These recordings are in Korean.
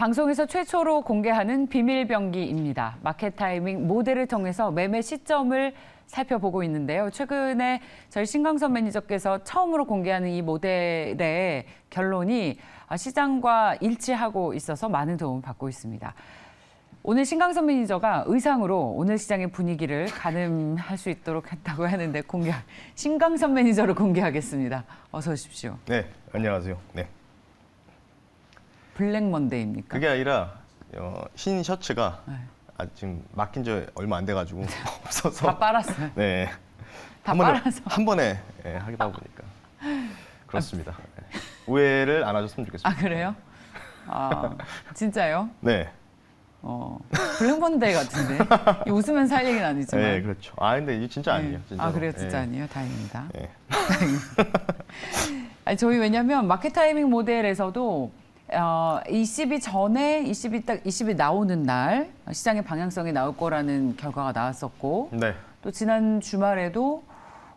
방송에서 최초로 공개하는 비밀병기입니다. 마켓 타이밍 모델을 통해서 매매 시점을 살펴보고 있는데요. 최근에 저희 신광선 매니저께서 처음으로 공개하는 이 모델의 결론이 시장과 일치하고 있어서 많은 도움을 받고 있습니다. 오늘 신광선 매니저가 의상으로 오늘 시장의 분위기를 가늠할 수 있도록 했다고 하는데 신광선 매니저로 공개하겠습니다. 어서 오십시오. 네, 안녕하세요. 네. 블랙 먼데이입니까? 그게 아니라 흰 셔츠가 네. 지금 맡긴 지 얼마 안 돼가지고 없어서 다 빨았어요. 네, 다 빨아서. 한 번에 하다 보니까 그렇습니다. 오해를 안 하셨으면 좋겠습니다. 아, 그래요? 아, 진짜요? 네. 블랙 먼데이 같은데. 웃으면 살 얘기는 아니지만. 네, 그렇죠. 근데 이게 진짜 아니에요. 네. 진짜로. 아, 그래요? 진짜 네. 아니에요? 다행입니다. 네. 아니, 저희 왜냐면 마켓 타이밍 모델에서도 20이 전에 20이 나오는 날 시장의 방향성이 나올 거라는 결과가 나왔었고 네. 또 지난 주말에도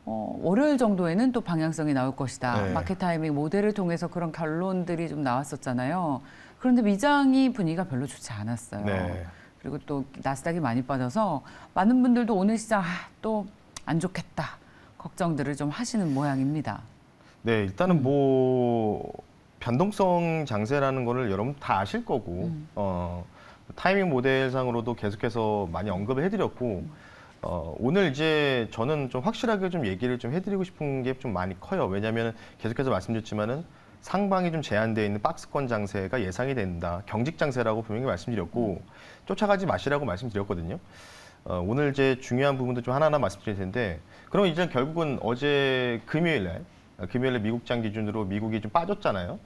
월요일 정도에는 또 방향성이 나올 것이다. 네. 마켓 타이밍 모델을 통해서 그런 결론들이 좀 나왔었잖아요. 그런데 미장이 분위기가 별로 좋지 않았어요. 네. 그리고 또 나스닥이 많이 빠져서 많은 분들도 오늘 시장 또 안 좋겠다 걱정들을 좀 하시는 모양입니다. 네, 일단은 뭐 변동성 장세라는 거를 여러분 다 아실 거고 타이밍 모델상으로도 계속해서 많이 언급을 해드렸고 오늘 이제 저는 좀 확실하게 좀 얘기를 좀 해드리고 싶은 게 좀 많이 커요. 왜냐하면 계속해서 말씀드렸지만은 상방이 좀 제한되어 있는 박스권 장세가 예상이 된다. 경직 장세라고 분명히 말씀드렸고 쫓아가지 마시라고 말씀드렸거든요. 오늘 이제 중요한 부분도 좀 하나하나 말씀드릴 텐데 그럼 이제 결국은 어제 금요일날 미국장 기준으로 미국이 좀 빠졌잖아요.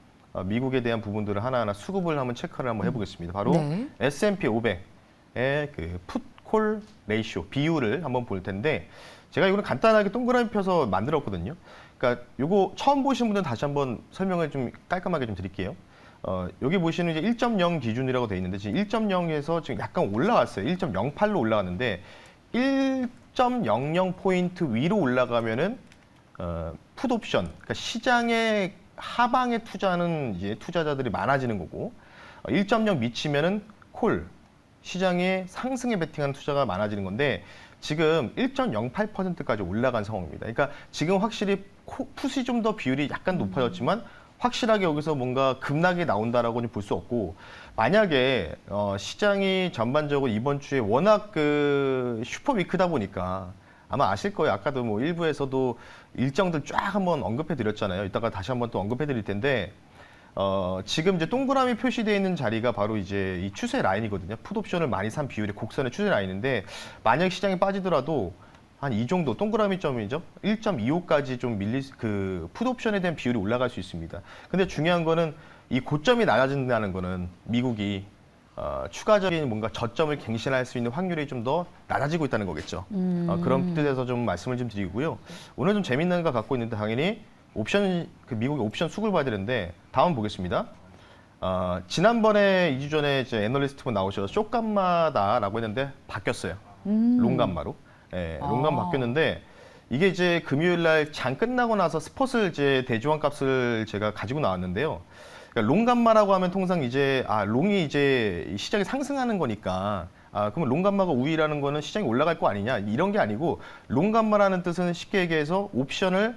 미국에 대한 부분들을 하나하나 수급을 한번 체크를 한번 해보겠습니다. 바로 네. S&P 500의 그 풋콜 레이쇼 비율을 한번 볼 텐데 제가 이거는 간단하게 동그라미 펴서 만들었거든요. 그러니까 요거 처음 보신 분들은 다시 한번 설명을 좀 깔끔하게 좀 드릴게요. 여기 보시는 이제 1.0 기준이라고 돼 있는데 지금 1.0에서 지금 약간 올라왔어요. 1.08로 올라왔는데 1.00 포인트 위로 올라가면은 풋 옵션, 그러니까 시장의 하방에 투자하는 이제 투자자들이 많아지는 거고 1.0 미치면은 콜, 시장의 상승에 베팅하는 투자가 많아지는 건데 지금 1.08%까지 올라간 상황입니다. 그러니까 지금 확실히 풋이 좀 더 비율이 약간 높아졌지만 확실하게 여기서 뭔가 급락이 나온다라고는 볼 수 없고 만약에 시장이 전반적으로 이번 주에 워낙 그 슈퍼 위크다 보니까 아마 아실 거예요. 아까도 뭐 일부에서도 일정들 쫙 한번 언급해 드렸잖아요. 이따가 다시 한번 또 언급해 드릴 텐데 지금 이제 동그라미 표시되어 있는 자리가 바로 이제 이 추세 라인이거든요. 풋옵션을 많이 산 비율이 곡선의 추세 라인인데 만약 시장이 빠지더라도 한 이 정도 동그라미 점이죠. 1.25까지 좀 그 풋옵션에 대한 비율이 올라갈 수 있습니다. 근데 중요한 거는 이 고점이 낮아진다는 거는 미국이 추가적인 뭔가 저점을 갱신할 수 있는 확률이 좀 더 낮아지고 있다는 거겠죠. 그런 뜻에서 좀 말씀을 좀 드리고요. 오늘 좀 재밌는 거 갖고 있는데 당연히 옵션, 그 미국의 옵션 수급을 봐야 되는데 다음 보겠습니다. 지난번에 2주 전에 이제 애널리스트분 나오셔서 쇼감마다라고 했는데 바뀌었어요. 롱감마로. 예, 롱감 바뀌었는데 이게 이제 금요일 날 장 끝나고 나서 스폿을 이제 대주환 값을 제가 가지고 나왔는데요. 그러니까 롱감마라고 하면 통상 이제 롱이 이제 시장이 상승하는 거니까 그러면 롱감마가 우위라는 거는 시장이 올라갈 거 아니냐 이런 게 아니고 롱감마라는 뜻은 쉽게 얘기해서 옵션을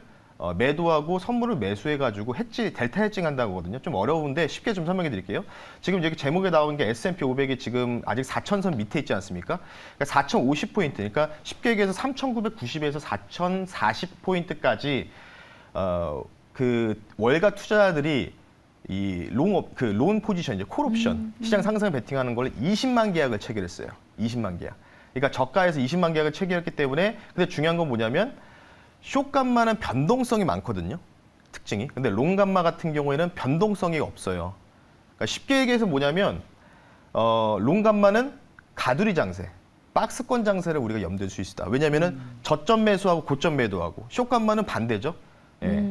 매도하고 선물을 매수해가지고 델타 해칭 한다고 하거든요. 좀 어려운데 쉽게 좀 설명해 드릴게요. 지금 여기 제목에 나온 게 S&P 500이 지금 아직 4,000선 밑에 있지 않습니까? 그러니까 4,050포인트, 그러니까 쉽게 얘기해서 3,990에서 4,040포인트까지 그 월가 투자자들이 이 론 포지션, 이제 콜 옵션, 시장 상승을 베팅하는 걸 20만 계약을 체결했어요. 20만 계약. 그러니까 저가에서 20만 계약을 체결했기 때문에 근데 중요한 건 뭐냐면 숏감마는 변동성이 많거든요. 특징이. 근데 롱감마 같은 경우에는 변동성이 없어요. 그러니까 쉽게 얘기해서 뭐냐면 롱감마는 가두리 장세, 박스권 장세를 우리가 염두에 둘 수 있다. 왜냐면은 저점 매수하고 고점 매도하고 숏감마는 반대죠. 예.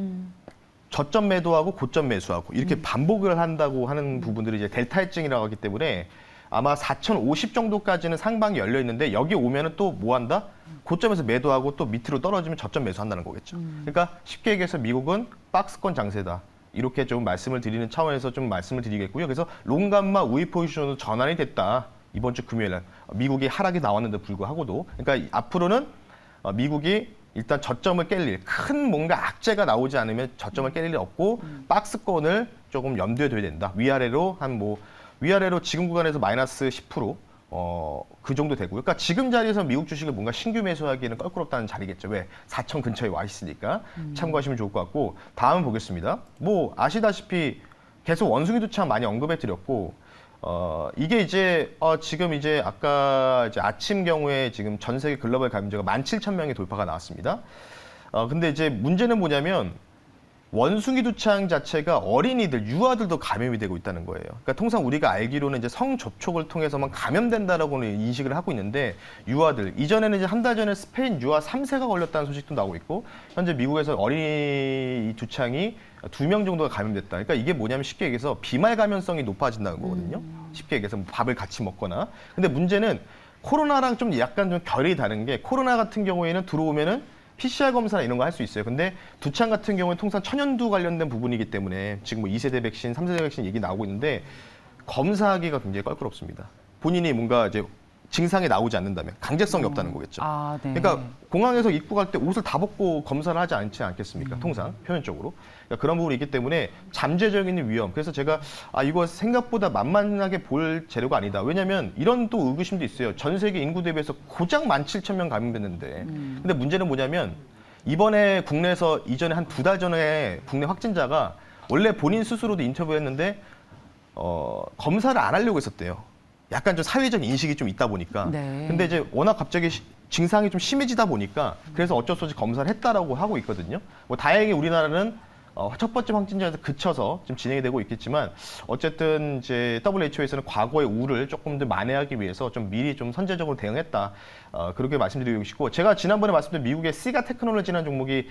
저점 매도하고 고점 매수하고 이렇게 반복을 한다고 하는 부분들이 이제 델타 해증이라고 하기 때문에 아마 4,050 정도까지는 상방이 열려 있는데 여기 오면은 또 뭐 한다? 고점에서 매도하고 또 밑으로 떨어지면 저점 매수한다는 거겠죠. 그러니까 쉽게 얘기해서 미국은 박스권 장세다. 이렇게 좀 말씀을 드리는 차원에서 좀 말씀을 드리겠고요. 그래서 롱감마 우위 포지션으로 전환이 됐다. 이번 주 금요일 날 미국이 하락이 나왔는데 불구하고도 그러니까 앞으로는 미국이 일단 저점을 깰 일, 큰 뭔가 악재가 나오지 않으면 저점을 깰 일이 없고 박스권을 조금 염두에 둬야 된다. 위아래로 위아래로 지금 구간에서 마이너스 10%. 그 정도 되고요. 그러니까 지금 자리에서 미국 주식을 뭔가 신규 매수하기에는 껄끄럽다는 자리겠죠. 왜? 4천 근처에 와 있으니까 참고하시면 좋을 것 같고 다음 보겠습니다. 뭐 아시다시피 계속 원숭이 두창 많이 언급해 드렸고 이게 이제 지금 이제 아까 이제 아침 경우에 지금 전 세계 글로벌 감염자가 17,000명의 돌파가 나왔습니다. 근데 이제 문제는 뭐냐면 원숭이 두창 자체가 어린이들, 유아들도 감염이 되고 있다는 거예요. 그러니까 통상 우리가 알기로는 이제 성접촉을 통해서만 감염된다라고는 인식을 하고 있는데 유아들, 이전에는 이제 한 달 전에 스페인 유아 3세가 걸렸다는 소식도 나오고 있고 현재 미국에서 어린이 두창이 2명 정도가 감염됐다. 그러니까 이게 뭐냐면 쉽게 얘기해서 비말 감염성이 높아진다는 거거든요. 쉽게 얘기해서 뭐 밥을 같이 먹거나. 근데 문제는 코로나랑 좀 약간 좀 결이 다른 게 코로나 같은 경우에는 들어오면은 PCR 검사나 이런 거 할 수 있어요. 근데 두창 같은 경우는 통상 천연두 관련된 부분이기 때문에 지금 뭐 2세대 백신, 3세대 백신 얘기 나오고 있는데 검사하기가 굉장히 껄끄럽습니다. 본인이 뭔가 이제 증상이 나오지 않는다면 강제성이 없다는 거겠죠. 네. 그러니까 공항에서 입국할 때 옷을 다 벗고 검사를 하지 않지 않겠습니까? 통상 표면적으로. 그러니까 그런 부분이 있기 때문에 잠재적인 위험. 그래서 제가 이거 생각보다 만만하게 볼 재료가 아니다. 왜냐하면 이런 또 의구심도 있어요. 전 세계 인구 대비해서 고작 17,000명 감염됐는데. 근데 문제는 뭐냐면 이번에 국내에서 이전에 한 2달 전에 국내 확진자가 원래 본인 스스로도 인터뷰했는데 검사를 안 하려고 했었대요. 약간 좀 사회적 인식이 좀 있다 보니까. 네. 근데 이제 워낙 갑자기 증상이 좀 심해지다 보니까 그래서 어쩔 수 없이 검사를 했다라고 하고 있거든요. 뭐 다행히 우리나라는 첫 번째 확진자에서 그쳐서 좀 진행이 되고 있겠지만 어쨌든 이제 WHO에서는 과거의 우를 조금 더 만회하기 위해서 좀 미리 좀 선제적으로 대응했다. 그렇게 말씀드리고 싶고 제가 지난번에 말씀드린 미국의 시가 테크놀로지라는 종목이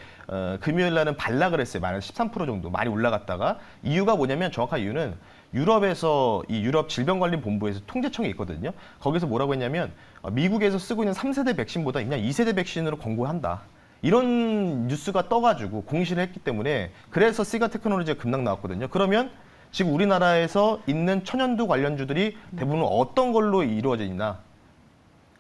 금요일 날은 반락을 했어요. 마이너스 13% 정도 많이 올라갔다가 이유가 뭐냐면 정확한 이유는 유럽에서 이 유럽 질병관리본부에서 통제청이 있거든요. 거기서 뭐라고 했냐면 미국에서 쓰고 있는 3세대 백신보다 그냥 2세대 백신으로 권고한다. 이런 뉴스가 떠가지고 공시를 했기 때문에 그래서 시가 테크놀로지가 급락 나왔거든요. 그러면 지금 우리나라에서 있는 천연두 관련주들이 대부분 어떤 걸로 이루어져 있나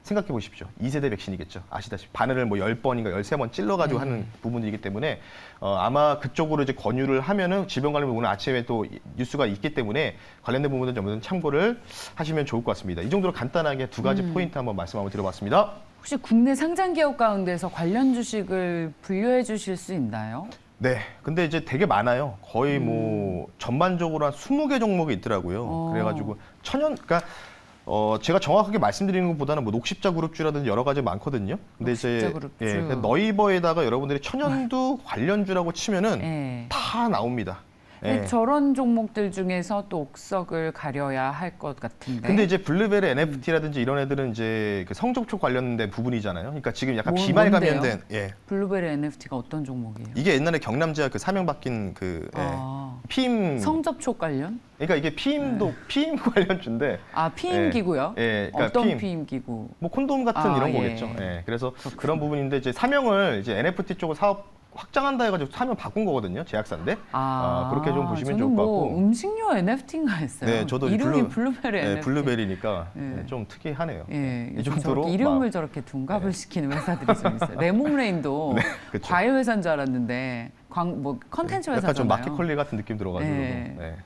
생각해 보십시오. 2세대 백신이겠죠. 아시다시피 바늘을 뭐 10번인가 13번 찔러가지고 하는 부분이기 때문에 아마 그쪽으로 이제 권유를 하면은 질병관리본부 오늘 아침에 또 뉴스가 있기 때문에 관련된 부분은 좀 참고를 하시면 좋을 것 같습니다. 이 정도로 간단하게 두 가지 포인트 한번 말씀 한번 드려봤습니다. 혹시 국내 상장 기업 가운데서 관련 주식을 분류해 주실 수 있나요? 네. 근데 이제 되게 많아요. 거의 뭐 전반적으로 한 20개 종목이 있더라고요. 그래가지고 그러니까 제가 정확하게 말씀드리는 것보다는 뭐 녹십자 그룹주라든지 여러 가지 많거든요. 근데 이제 그룹주. 그러니까 너이버에다가 여러분들이 천연두 관련주라고 치면은 다 나옵니다. 근데 저런 종목들 중에서 또 옥석을 가려야 할 것 같은데. 근데 이제 블루베리 NFT라든지 이런 애들은 이제 그 성접촉 관련된 부분이잖아요. 그러니까 지금 약간 비말 뭔데요? 감염된 블루베리 NFT가 어떤 종목이에요? 이게 옛날에 경남지와 그 사명 바뀐 피임 성접촉 관련? 그러니까 이게 피임도 피임 관련주인데 피임 기구요? 그러니까 어떤 피임 기구? 뭐 콘돔 같은 이런 예. 거겠죠. 그래서 그런 부분인데 이제 사명을 이제 NFT 쪽으로 사업 확장한다 해가지고 사명 바꾼 거거든요. 제약사인데 그렇게 좀 보시면 좋을 것 같고. 음식료 NFT인가 했어요. 네, 저도 이름이 블루베리 NFT. 블루베리니까 좀 특이하네요. 이 정도로 이름을 저렇게 둥갑을 시키는 회사들이 좀 있어요. 레몬레인도 과일 회사인 줄 알았는데 뭐 컨텐츠 회사잖아요. 약간 좀 마켓컬리 같은 느낌 들어가지고.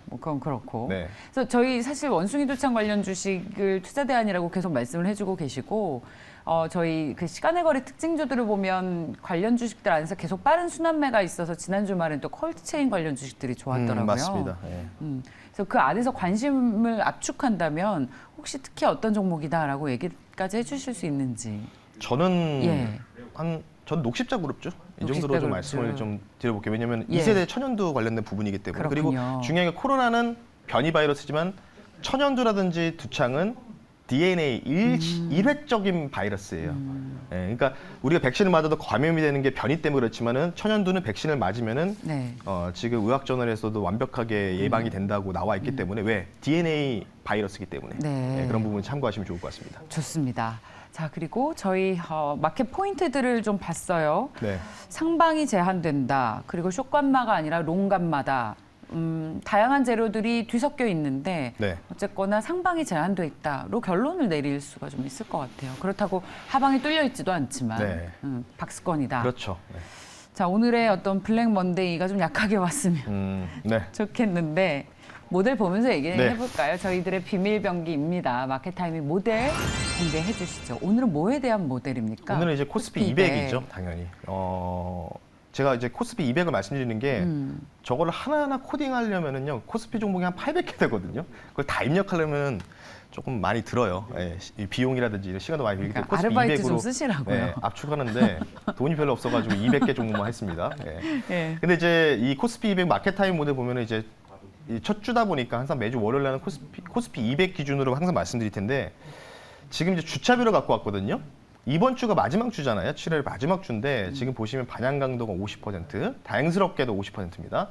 뭐 그건 그렇고. 네. 그래서 저희 사실 원숭이 두창 관련 주식을 투자 대안이라고 계속 말씀을 해주고 계시고. 저희 그 시간의 거래 특징주들을 보면 관련 주식들 안에서 계속 빠른 순환매가 있어서 지난 주말엔 또 콜드체인 관련 주식들이 좋았더라고요. 맞습니다. 그래서 그 안에서 관심을 압축한다면 혹시 특히 어떤 종목이다라고 얘기까지 해주실 수 있는지. 저는 전 녹십자 그룹주 이 정도로 좀 말씀을 좀 드려볼게요. 왜냐하면 2세대 천연두 관련된 부분이기 때문에. 그렇군요. 그리고 중요한 게 코로나는 변이 바이러스지만 천연두라든지 두창은 DNA 일회적인 바이러스예요. 그러니까 우리가 백신을 맞아도 감염이 되는 게 변이 때문에 그렇지만은 천연두는 백신을 맞으면은 지금 의학저널에서도 완벽하게 예방이 된다고 나와 있기 때문에 왜 DNA 바이러스이기 때문에 그런 부분 참고하시면 좋을 것 같습니다. 좋습니다. 자, 그리고 저희 마켓 포인트들을 좀 봤어요. 네. 상방이 제한된다. 그리고 숏감마가 아니라 롱감마다. 다양한 재료들이 뒤섞여 있는데 네. 어쨌거나 상방이 제한돼 있다로 결론을 내릴 수가 좀 있을 것 같아요. 그렇다고 하방이 뚫려 있지도 않지만 네. 박스권이다. 그렇죠. 네. 자, 오늘의 어떤 블랙 먼데이가 좀 약하게 왔으면 네. 좋겠는데 모델 보면서 얘기 네. 해볼까요? 저희들의 비밀 병기입니다. 마켓타이밍 모델 공개해 주시죠. 오늘은 뭐에 대한 모델입니까? 오늘은 이제 코스피 200이죠, 당연히. 제가 이제 코스피 200을 말씀드리는 게 저거를 하나하나 코딩하려면은요, 코스피 종목이 한 800개 되거든요. 그걸 다 입력하려면 조금 많이 들어요. 예, 이 비용이라든지 시간도 많이 들기 때문에 그러니까 코스피 아르바이트 200으로 좀 쓰시라고요. 압축하는데 돈이 별로 없어가지고 200개 종목만 했습니다. 예. 예. 근데 이제 이 코스피 200 마켓타임 모델 보면은 이제 이 첫 주다 보니까 항상 매주 월요일 날은 코스피 200 기준으로 항상 말씀드릴 텐데 지금 이제 주차별을 갖고 왔거든요. 이번 주가 마지막 주잖아요. 7월 마지막 주인데 지금 보시면 반향 강도가 50%, 다행스럽게도 50%입니다.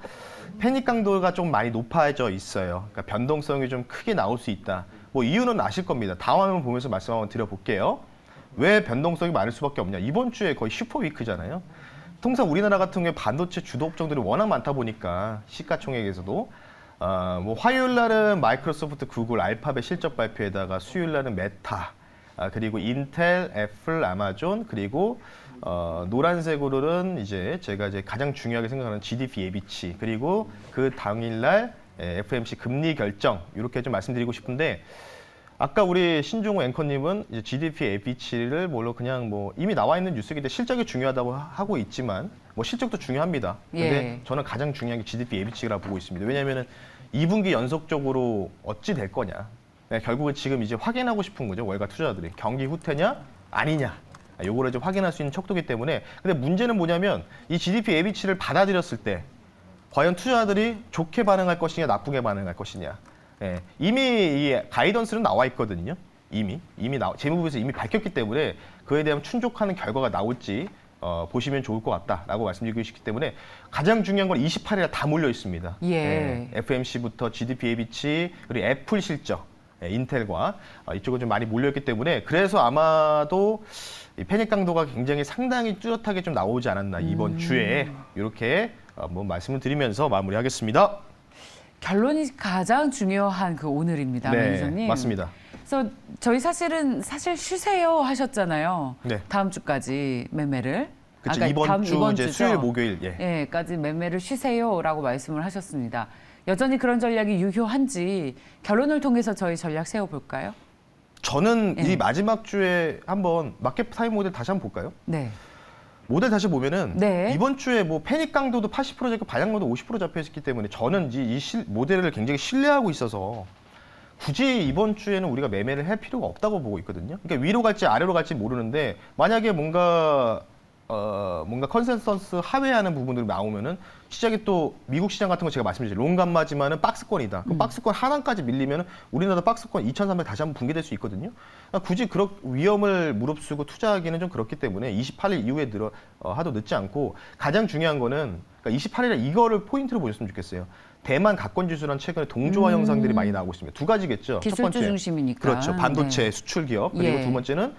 패닉 강도가 좀 많이 높아져 있어요. 그러니까 변동성이 좀 크게 나올 수 있다. 뭐 이유는 아실 겁니다. 다음 화면 보면서 말씀 한번 드려볼게요. 왜 변동성이 많을 수밖에 없냐? 이번 주에 거의 슈퍼 위크잖아요. 통상 우리나라 같은 경우에 반도체 주도 업종들이 워낙 많다 보니까 시가총액에서도 뭐 화요일 날은 마이크로소프트, 구글, 알파벳 실적 발표에다가 수요일 날은 메타, 그리고 인텔, 애플, 아마존, 그리고 노란색으로는 이제 제가 이제 가장 중요하게 생각하는 GDP 예비치, 그리고 그 당일날 FMC 금리 결정 이렇게 좀 말씀드리고 싶은데 아까 우리 신종호 앵커님은 이제 GDP 예비치를 뭘로 그냥 뭐 이미 나와 있는 뉴스이기 때문에 실적이 중요하다고 하고 있지만 뭐 실적도 중요합니다. 근데 예. 저는 가장 중요한 게 GDP 예비치라고 보고 있습니다. 왜냐하면 2분기 연속적으로 어찌 될 거냐. 결국은 지금 이제 확인하고 싶은 거죠. 월가 투자자들이 경기 후퇴냐 아니냐. 요거를 이제 확인할 수 있는 척도기 때문에. 근데 문제는 뭐냐면 이 GDP 예비치를 받아들였을 때 과연 투자자들이 좋게 반응할 것이냐 나쁘게 반응할 것이냐. 예, 이미 이 가이던스는 나와 있거든요. 이미 재무부에서 이미 밝혔기 때문에 그에 대한 충족하는 결과가 나올지 보시면 좋을 것 같다라고 말씀드리고 싶기 때문에 가장 중요한 건 28일에 다 몰려 있습니다. 예. FMC부터 GDP 예비치 그리고 애플 실적, 인텔과 이쪽은 좀 많이 몰려있기 때문에 그래서 아마도 이 패닉 강도가 굉장히 상당히 뚜렷하게 좀 나오지 않았나 이번 주에 이렇게 한번 말씀을 드리면서 마무리하겠습니다. 결론이 가장 중요한 그 오늘입니다, 매니저님. 맞습니다. 그래서 저희 사실 쉬세요 하셨잖아요. 네. 다음 주까지 매매를. 그렇죠. 그러니까 이번 주 이제 주죠. 수요일, 목요일. 까지 매매를 쉬세요라고 말씀을 하셨습니다. 여전히 그런 전략이 유효한지 결론을 통해서 저희 전략 세워볼까요? 저는 이 마지막 주에 한번 마켓 타임 모델 다시 한번 볼까요? 네. 모델 다시 보면은 네. 이번 주에 뭐 패닉 강도도 80% 잡고 반향 강도 50% 잡혀 있기 때문에 저는 모델을 굉장히 신뢰하고 있어서 굳이 이번 주에는 우리가 매매를 할 필요가 없다고 보고 있거든요. 그러니까 위로 갈지 아래로 갈지 모르는데 만약에 뭔가 컨센서스 하회하는 부분들이 나오면은 시장이 또 미국 시장 같은 거 제가 말씀드렸죠. 롱감마지만은 박스권이다. 그 박스권 하단까지 밀리면은 우리나라 박스권 2,300 다시 한번 붕괴될 수 있거든요. 그러니까 굳이 그런 위험을 무릅쓰고 투자하기는 좀 그렇기 때문에 28일 이후에 하도 늦지 않고 가장 중요한 거는 그러니까 28일에 이거를 포인트로 보셨으면 좋겠어요. 대만 가권 지수란 최근에 동조화 현상들이 많이 나오고 있습니다. 두 가지겠죠. 기술주 첫 번째 중심이니까. 그렇죠. 반도체 네. 수출 기업 그리고 두 번째는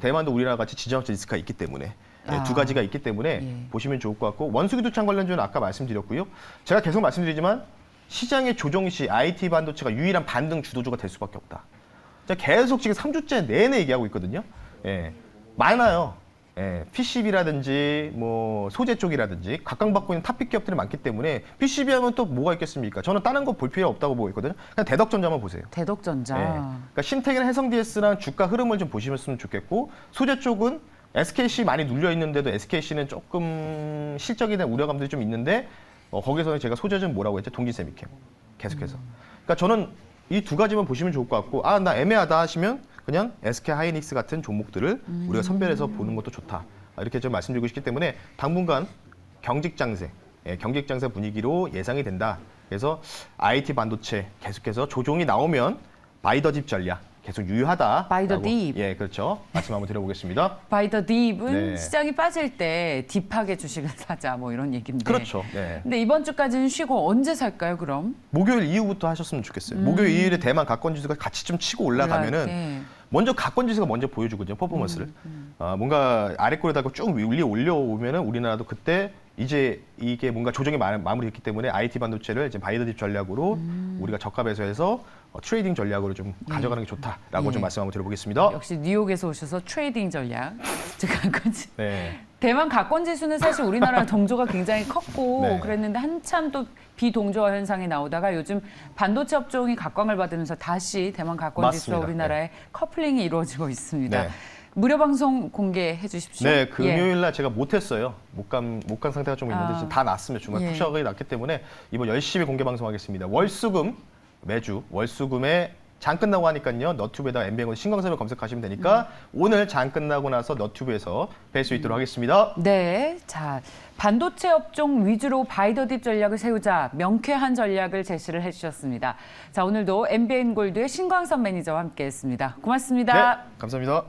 대만도 우리나라 같이 지정학적 리스크가 있기 때문에 두 가지가 있기 때문에 보시면 좋을 것 같고 원수기 두창 관련주는 아까 말씀드렸고요. 제가 계속 말씀드리지만 시장의 조정 시 IT 반도체가 유일한 반등 주도주가 될 수밖에 없다. 제가 계속 지금 3주째 내내 얘기하고 있거든요. 많아요. PCB라든지 뭐 소재 쪽이라든지 각광받고 있는 탑픽 기업들이 많기 때문에 PCB 하면 또 뭐가 있겠습니까? 저는 다른 거 볼 필요 없다고 보고 있거든요. 그냥 대덕전자만 보세요. 대덕전자. 그러니까 신택이나 해성DS랑 주가 흐름을 좀 보시면 좋겠고 소재 쪽은 SKC 많이 눌려 있는데도 SKC는 조금 실적에 대한 우려감들이 좀 있는데 거기서는 제가 소재는 뭐라고 했죠? 동진세미캠 계속해서. 그러니까 저는 이 두 가지만 보시면 좋을 것 같고 나 애매하다 하시면 그냥 SK 하이닉스 같은 종목들을 우리가 선별해서 보는 것도 좋다. 이렇게 좀 말씀드리고 싶기 때문에 당분간 경직 장세 분위기로 예상이 된다. 그래서 IT 반도체 계속해서 조정이 나오면 바이 더 딥 전략 계속 유효하다. 바이 더 딥. 예, 그렇죠. 말씀 한번 드려보겠습니다. 바이 더 딥은 네. 시장이 빠질 때 딥하게 주식을 사자 뭐 이런 얘기인데. 그렇죠. 네. 근데 이번 주까지는 쉬고 언제 살까요, 그럼? 목요일 이후부터 하셨으면 좋겠어요. 목요일 이후에 대만 가권 지수가 같이 좀 치고 올라가면은 먼저 가권 지수가 먼저 보여주거든요, 퍼포먼스를. 뭔가 아래 꼴에 달고 쭉 위에 올려오면은 우리나라도 그때 이제 이게 뭔가 조정이 마무리됐기 때문에 IT 반도체를 이제 바이더딥 전략으로 우리가 저가 배수해서 트레이딩 전략으로 좀 가져가는 게 좋다라고 좀 말씀 한번 드려보겠습니다. 역시 뉴욕에서 오셔서 트레이딩 전략. 가건지. 네. 대만 가권 지수는 사실 우리나라 동조가 굉장히 컸고 네. 그랬는데 한참 또 비동조화 현상이 나오다가 요즘 반도체 업종이 각광을 받으면서 다시 대만 가권 지수와 맞습니다. 우리나라의 커플링이 이루어지고 있습니다. 네. 무료 방송 공개해 주십시오. 네, 금요일 날 제가 못했어요. 못 간 상태가 좀 있는데 지금 다 났습니다. 중간 예. 푸셔가 났기 때문에 이번 열심히 공개 방송하겠습니다. 월수금 매주 월수금에 장 끝나고 하니까요. 너튜브에다가 MBN 신광섭을 검색하시면 되니까 오늘 장 끝나고 나서 너튜브에서 뵐 수 있도록 하겠습니다. 네, 자 반도체 업종 위주로 바이더딥 전략을 세우자 명쾌한 전략을 제시를 해주셨습니다. 자 오늘도 MBN 골드의 신광섭 매니저와 함께했습니다. 고맙습니다. 네, 감사합니다.